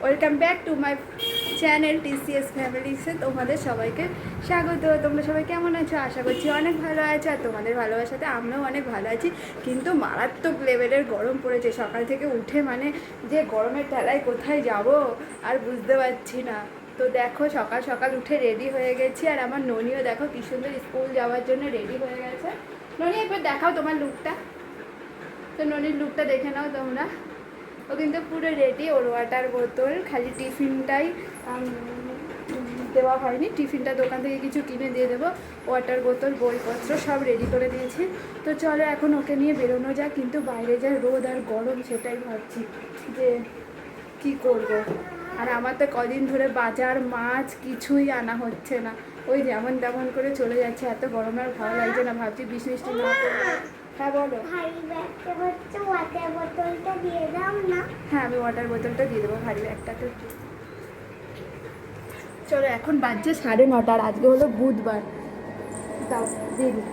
Welcome back to my channel TCS ফ্যামিলিসে তোমাদের সবাইকে স্বাগত। তোমরা সবাই কেমন আছো? আশা করছি অনেক ভালো আছো, আর তোমাদের ভালোবাসাতে আমরাও অনেক ভালো আছি। কিন্তু মারাত্মক লেভেলের গরম পড়েছে। সকাল থেকে উঠে মানে যে গরমের ঠেলায় কোথায় যাব আর বুঝতে পারছি না। তো দেখো সকাল সকাল উঠে রেডি হয়ে গেছি, আর আমার ননিও দেখো কি সুন্দর স্কুল যাওয়ার জন্য রেডি হয়ে গেছে। ননি একবার দেখাও তোমার লুকটা। তো ননির লুকটা দেখে নাও তোমরা। ও কিন্তু পুরো রেডি। ওর ওয়াটার বোতল, খালি টিফিনটাই দেওয়া হয়নি। টিফিনটা দোকান থেকে কিছু কিনে দিয়ে দেবো। ওয়াটার বোতল, বইপত্র সব রেডি করে দিয়েছি। তো চলো এখন ওকে নিয়ে বেরোনো যাক। কিন্তু বাইরে যা রোদ আর গরম, সেটাই ভাবছি যে কি করব। আর আমার তো কদিন ধরে বাজার মাছ কিছুই আনা হচ্ছে না। ওই যেমন তেমন করে চলে যাচ্ছে। এত গরমে আর ভালো লাগছে না। ভাবছি বৃষ্টি না করবো। হ্যাঁ বলো। হ্যাঁ আমি ওয়াটার বোতলটা দিয়ে দেবো ভারী ব্যাগটাতে। চলো এখন বাজছে 9:30, আর আজকে হলো বুধবার। দাও দিয়ে দিই।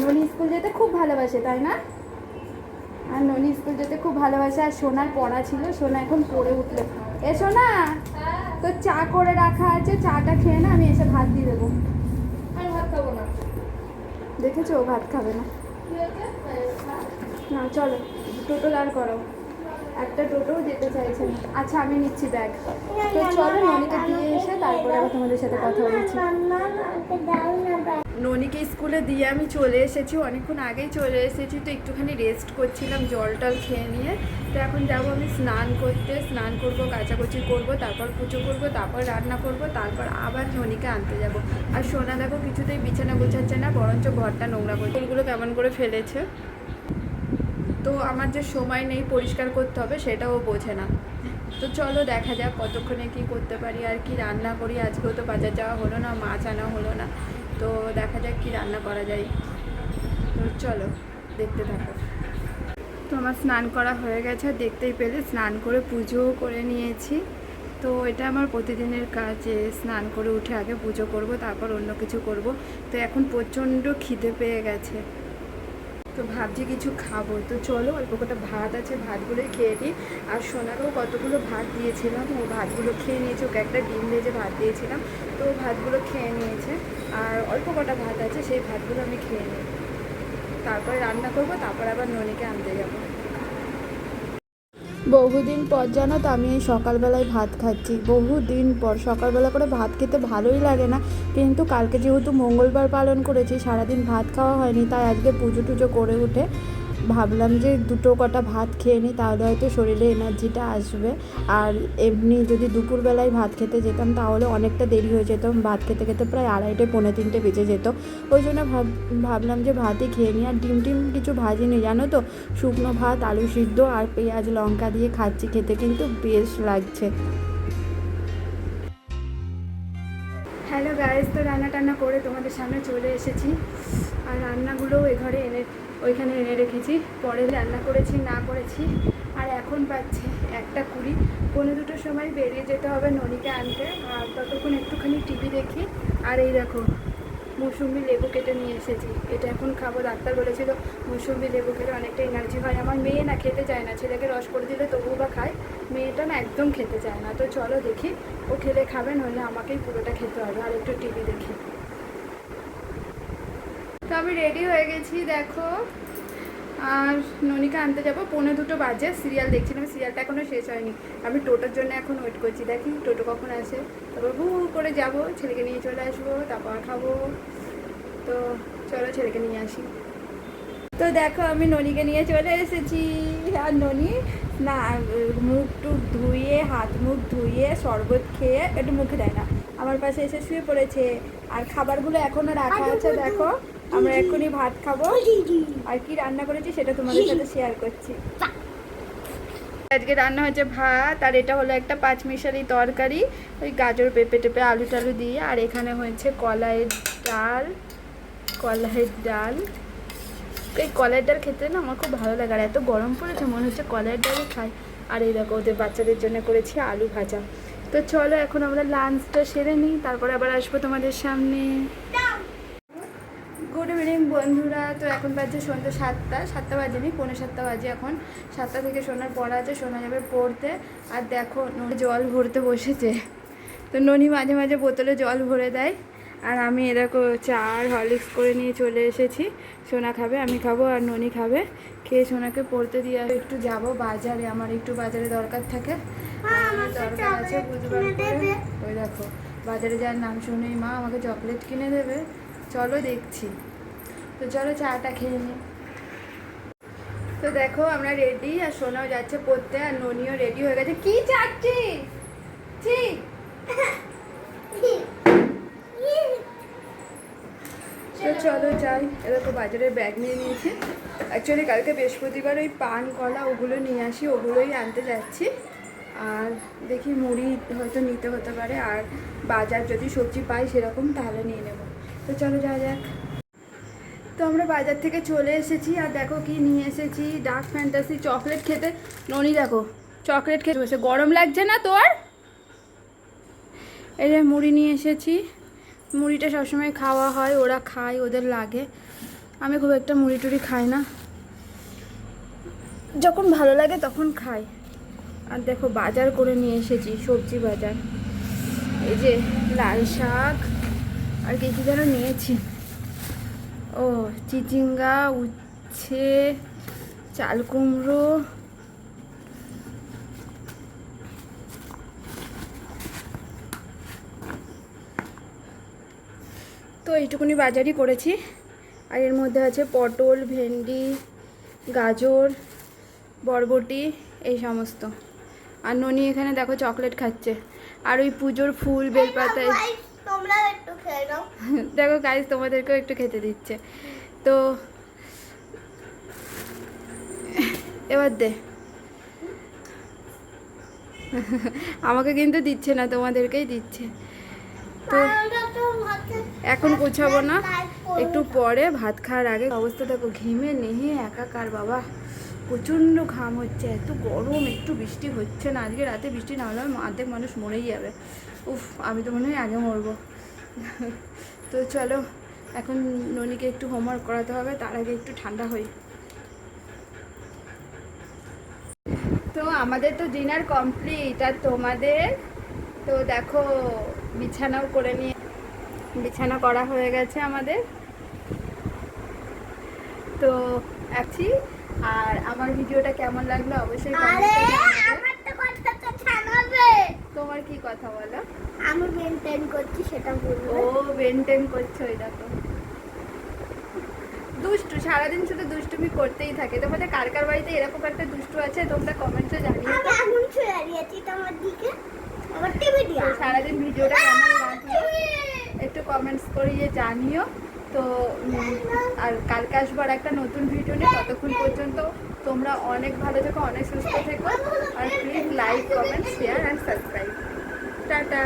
ননি স্কুল যেতে খুব ভালোবাসে, তাই না? আর ননি স্কুল যেতে খুব ভালোবাসে। আর সোনার পড়া ছিল, সোনা এখন পড়ে উঠলো। এ সোনা, তো চা করে রাখা আছে, চাটা খেয়ে না, আমি এসে ভাত দিয়ে দেবো। আমি ভাত খাবো না। দেখেছো ও ভাত খাবে না। না চলো টোটো দাঁড় করো। একটা টোটোও যেতে চাইছে না। আচ্ছা আমি নিচ্ছি ব্যাগ। তো চলো ননিকে দিয়ে এসে তারপরে আবার তোমাদের সাথে কথা বলছি। ননিকে স্কুলে দিয়ে আমি চলে এসেছি, অনেকক্ষণ আগেই চলে এসেছি। তো একটুখানি রেস্ট করছিলাম জল টল খেয়ে নিয়ে। তো এখন যাবো আমি স্নান করতে। স্নান করবো, কাচাকুচি করবো, তারপর পুজো করবো, তারপর রান্না করবো, তারপর আবার ননিকে আনতে যাব। আর সোনা দেখো কিছুতেই বিছানা গোছাচ্ছে না, বরঞ্চ ঘরটা নোংরা করছে। ফুলগুলো কেমন করে ফেলেছে। তো আমার যে সময় নেই পরিষ্কার করতে হবে, সেটাও বোঝে না। তো চলো দেখা যাক কতক্ষণে কি করতে পারি আর কি রান্না করি। আজকেও তো বাজার যাওয়া হলো না, মাছ আনা হলো না। তো দেখা যাক কি রান্না করা যায়। তো চলো দেখতে থাকো। তো আমার স্নান করা হয়ে গেছে, দেখতেই পেলে স্নান করে পুজোও করে নিয়েছি। তো এটা আমার প্রতিদিনের কাজ, স্নান করে উঠে আগে পুজো করব, তারপর অন্য কিছু করব। তো এখন প্রচণ্ড খিদে পেয়ে গেছে। তো ভাবছি কিছু খাবো। তো চলো অল্প কটা ভাত আছে, ভাতগুলোই খেয়ে নিই। আর সোনাকেও কতগুলো ভাত দিয়েছিলাম, ও ভাতগুলো খেয়ে নিয়েছে। ওকে একটা ডিম ভেজে ভাত দিয়েছিলাম, তো ও ভাতগুলো খেয়ে নিয়েছে। আর অল্প কটা ভাত আছে, সেই ভাতগুলো আমি খেয়ে নিই। তারপরে রান্না করব, তারপর আবার ননিকে আনতে যাবো। বহুদিন পর জানো তো আমি এই সকালবেলায় ভাত খাচ্ছি। বহুদিন পর সকালবেলা করে ভাত খেতে ভালোই লাগে না, কিন্তু কালকে যেহেতু মঙ্গলবার পালন করেছি, সারাদিন ভাত খাওয়া হয়নি। তাই আজকে পুজো টুজো করে উঠে ভাবলাম যে দুটো কটা ভাত খেয়ে নিই, তাহলে হয়তো শরীরে এনার্জিটা আসবে। আর এমনি যদি দুপুরবেলায় ভাত খেতে যেতাম তাহলে অনেকটা দেরি হয়ে যেত। ভাত খেতে খেতে প্রায় 2:30 পৌনে 3টে বেজে যেত। ওই জন্য ভাবলাম যে ভাতই খেয়ে নিই। আর ডিম টিম কিছু ভাজিনি জানো তো, শুকনো ভাত, আলু সিদ্ধ আর পেঁয়াজ লঙ্কা দিয়ে খাচ্ছি, খেতে কিন্তু বেশ লাগছে। হ্যালো গাইস, তো রান্না টান্না করে তোমাদের সামনে চলে এসেছি। আর রান্নাগুলোও ঘরে ওইখানে এনে রেখেছি। পরে রান্না করেছি না করেছি। আর এখন পাচ্ছি 1:20, 1:45 সময় বেরিয়ে যেতে হবে ননিকে আনতে। আর ততক্ষণ একটুখানি টিভি দেখি। আর এই দেখো মৌসুমি লেবু কেটে নিয়ে এসেছি, এটা এখন খাবো। ডাক্তার বলেছিল মৌসুমি লেবু খেলে অনেকটা এনার্জি হয়। আমার মেয়ে না খেতে চায় না, ছেলেকে রস করে দিলে তবুও বা খায়, মেয়েটা না একদম খেতে চায় না। তো চলো দেখি ও খেলে খাবে, নইলে আমাকেই পুরোটা খেতে হবে। আর একটু টিভি দেখি। তো আমি রেডি হয়ে গেছি দেখো। আর ননিকে আনতে যাবো, 1:45 বাজে। সিরিয়াল দেখছিলাম, সিরিয়ালটা এখনও শেষ হয়নি। আমি টোটোর জন্য এখন ওয়েট করছি, দেখি টোটো কখন আসে। তারপর হু করে যাব, ছেলেকে নিয়ে চলে আসবো, তারপর খাবো। তো চলো ছেলেকে নিয়ে আসি। তো দেখো আমি ননিকে নিয়ে চলে এসেছি। আর ননি না মুখ টুক ধুয়ে, হাত মুখ ধুয়ে, শরবত খেয়ে, একটু মুখে দেয় না, আমার পাশে এসে শুয়ে পড়েছে। আর খাবারগুলো এখনও রাখা আছে দেখো। আমরা এক্ষুনি ভাত খাবো। আর কি রান্না করেছি সেটা তোমাদের সাথে শেয়ার করছি। আজকে রান্না হচ্ছে ভাত, আর এটা হলো একটা পাঁচমিশালি তরকারি, ওই গাজর পেঁপে টেপে আলু টালু দিয়ে। আর এখানে হয়েছে কলাইয়ের ডাল। এই কলাইয়ের ডাল খেতে না আমার খুব ভালো লাগে। আর এত গরম পড়েছে, মনে হচ্ছে কলাইয়ের ডালই খাই। আর এই দেখো ওদের বাচ্চাদের জন্য করেছি আলু ভাজা। তো চলো এখন আমরা লাঞ্চটা সেরে নিই, তারপরে আবার আসবো তোমাদের সামনে। গুড ইভিনিং বন্ধুরা। তো এখন বাজে সন্ধ্যে 7টা বাজেনি, 6:45 বাজে এখন। 7টা থেকে সোনার পড়া আছে, সোনা যাবে পড়তে। আর দেখো ননি জল ভরতে বসেছে। তো ননি মাঝে মাঝে বোতলে জল ভরে দেয়। আর আমি এরকম চা আর হরলিক্স করে নিয়ে চলে এসেছি। সোনা খাবে, আমি খাবো, আর ননি খাবে। খেয়ে সোনাকে পড়তে দিয়ে একটু যাব বাজারে, আমার একটু বাজারে দরকার থাকে। দরকার আছে বুধবার করে। ওই দেখো বাজারে যাওয়ার নাম শুনেই মা আমাকে চকলেট কিনে দেবে। চলো দেখছি। তো চলো চাটা খেয়ে নিই। তো দেখো আমরা রেডি, আর সোনাও যাচ্ছে পড়তে, আর ননিও রেডি হয়ে গেছে। কি চাচ্ছি ঠিক তো চলো যাই। এরকম বাজারের ব্যাগ নিয়ে নিয়েছি। অ্যাকচুয়ালি কালকে বৃহস্পতিবার ওই পান কলা ওগুলো নিয়ে আসি, ওগুলোই আনতে যাচ্ছি। আর দেখি মুড়ি হয়তো নিতে হতে পারে, আর বাজার যদি সবজি পাই সেরকম তাহলে নিয়ে নেব। তো চলো যাওয়া যাক। তো আমরা বাজার থেকে চলে এসেছি, আর দেখো কি নিয়ে এসেছি, ডার্ক ফ্যান্টাসি চকলেট খেতে। ননি দেখো চকলেট খেতে বসে, গরম লাগছে না তোর? এই যে মুড়ি নিয়ে এসেছি। মুড়িটা সবসময় খাওয়া হয়, ওরা খায়, ওদের লাগে। আমি খুব একটা মুড়ি টুড়ি খাই না, যখন ভালো লাগে তখন খাই। আর দেখো বাজার করে নিয়ে এসেছি, সবজি বাজার। এই যে লাল শাক, আর কি কি যেন নিয়েছি, ও চিচিঙ্গা, উচ্ছে, চাল কুমড়ো, তো এইটুকুনি বাজারই করেছি। আর এর মধ্যে আছে পটল, ভেন্ডি, গাজর, বরবটি, এই সমস্ত। আর ননি এখানে দেখো চকলেট খাচ্ছে। আর ওই পুজোর ফুল বেলপাতায় তোমরা একটু খেয়ে নাও। দেখো গাইস তোমাদেরকেও একটু খেতে দিচ্ছে। তো এবার দে। আমাকে কিন্তু দিচ্ছে না, তোমাদেরকেই দিচ্ছে। তো এখন গুছাবো না, একটু পরে ভাত খাওয়ার আগে। অবস্থা দেখো ঘেমে নেহে একাকার বাবা, প্রচণ্ড ঘাম হচ্ছে, এত গরম, একটু বৃষ্টি হচ্ছে না। আজকে রাতে বৃষ্টি না হলে অর্ধেক মানুষ মরেই যাবে। উফ, আমি তো মনে হয় আগে মরবো। তো চলো এখন ননিকে একটু হোমওয়ার্ক করাতে হবে, তার আগে একটু ঠান্ডা হই। তো আমাদের তো ডিনার কমপ্লিট, আর তোমাদের? তো দেখো বিছানাও করে নিয়ে, বিছানা করা হয়ে গেছে আমাদের। তো আছি। আর আমার ভিডিওটা কেমন লাগলো অবশ্যই তোমার কি কথা বলো? আমি মেনটেন করছি সেটা বলবো। ও মেনটেন করছো, ওই দেখো দুষ্টু, সারাদিন শুধু দুষ্টুমি করতেই থাকে। তোমাদের কার কার বাড়িতে এরকম একটা দুষ্টু আছে তোমরা কমেন্টসে জানিও। আমি এখন ছুঁয়ে দিয়েছি তোমার দিকে, আমার টিভি দিয়ে। সারাদিন ভিডিওটা কেমন লাগলো একটু কমেন্টস করিয়ে জানিও। তো আর কালকে আসবো আর একটা নতুন ভিডিও নিয়ে। ততক্ষণ পর্যন্ত তোমরা অনেক ভালো থেকো, অনেক সুস্থ থেকো। আর please like, comment, share and subscribe. Tata.